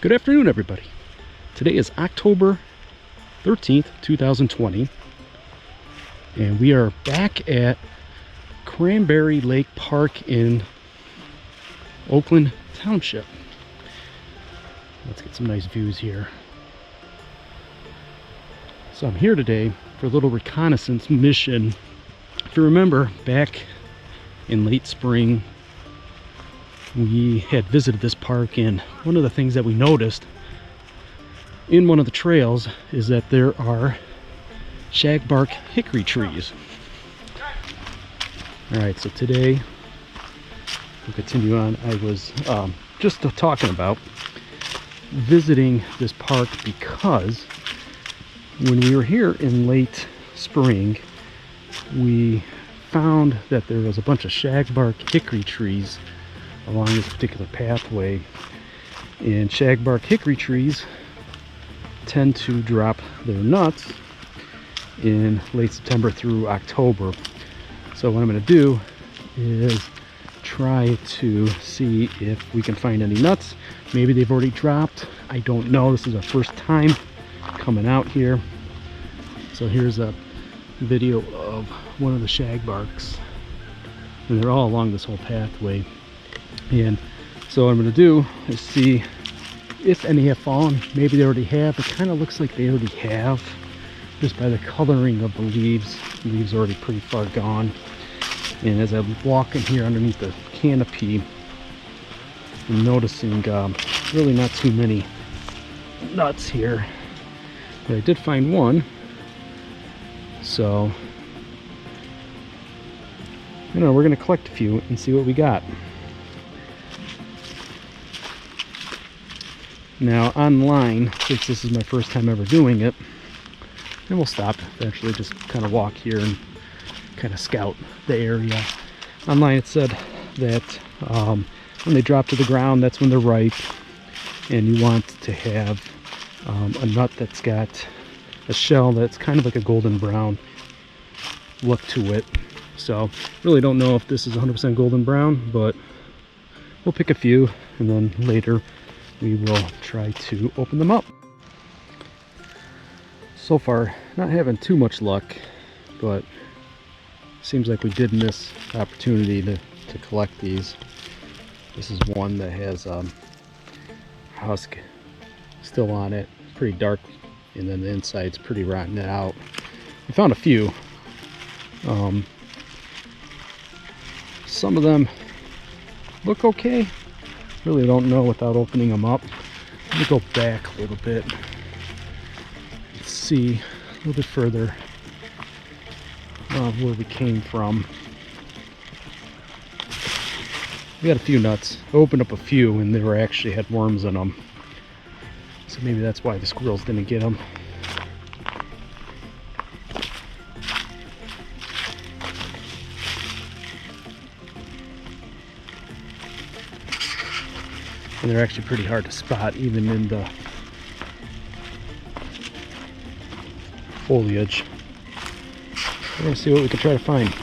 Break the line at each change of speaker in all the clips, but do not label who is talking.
Good afternoon, everybody. Today is October 13th, 2020, and we are back at Cranberry Lake Park in Oakland Township. Let's get some nice views here. So I'm here today for a little reconnaissance mission. If you remember, back in late spring, we had visited this park, and one of the things that we noticed in one of the trails is that there are shagbark hickory trees. Alright, so today we'll continue on. I was just talking about visiting this park because when we were here in late spring, we found that there was a bunch of shagbark hickory trees along this particular pathway, and shagbark hickory trees tend to drop their nuts in late September through October. So what I'm going to do is try to see if we can find any nuts. Maybe they've already dropped, I don't know. This is our first time coming out here. So here's a video of one of the shagbarks, and they're all along this whole pathway. And so what I'm going to do is see if any have fallen. Maybe they already have. It kind of looks like they already have, just by the coloring of the leaves. The leaves are already pretty far gone. And as I'm walking here underneath the canopy, I'm noticing really not too many nuts here. But I did find one. So, you know, we're going to collect a few and see what we got. Now online, since this is my first time ever doing it, and we'll stop eventually, just kind of walk here and kind of scout the area. Online it said that when they drop to the ground, that's when they're ripe, and you want to have a nut that's got a shell that's kind of like a golden brown look to it. So really don't know if this is 100% golden brown, but we'll pick a few and then later we will try to open them up. So far, not having too much luck, but seems like we did miss the opportunity to collect these. This is one that has husk still on it, pretty dark, and then the inside's pretty rotten out. We found a few. Some of them look okay. Really don't know without opening them up. Let me go back a little bit. Let's see a little bit further where we came from. We got a few nuts. I opened up a few and they were actually had worms in them. So maybe that's why the squirrels didn't get them. And they're actually pretty hard to spot even in the foliage. We're going to see what we can try to find.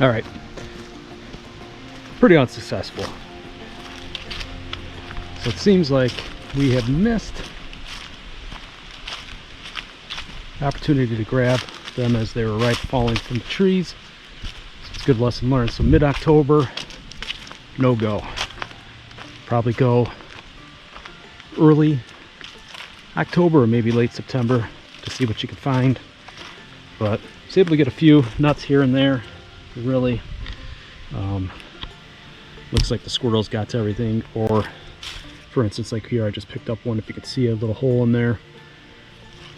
All right. Pretty unsuccessful. So it seems like we have missed the opportunity to grab them as they were ripe, falling from the trees. So it's a good lesson learned. So mid-October, no go. Probably go early October or maybe late September to see what you can find. But I was able to get a few nuts here and there. Really looks like the squirrels got to everything, or for instance like here I just picked up one. If you could see a little hole in there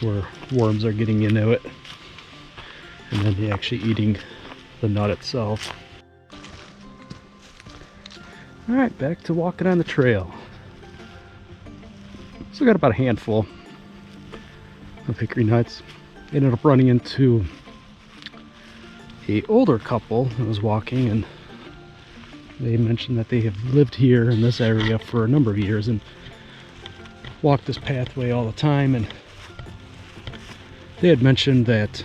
where worms are getting into it, and then they're actually eating the nut itself. Alright, back to walking on the trail. So I got about a handful of hickory nuts. Ended up running into a older couple that was walking, and They mentioned that they have lived here in this area for a number of years and walk this pathway all the time, and they had mentioned that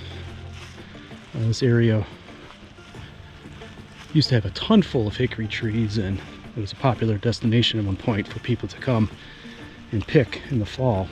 this area used to have a ton full of hickory trees, and it was a popular destination at one point for people to come and pick in the fall.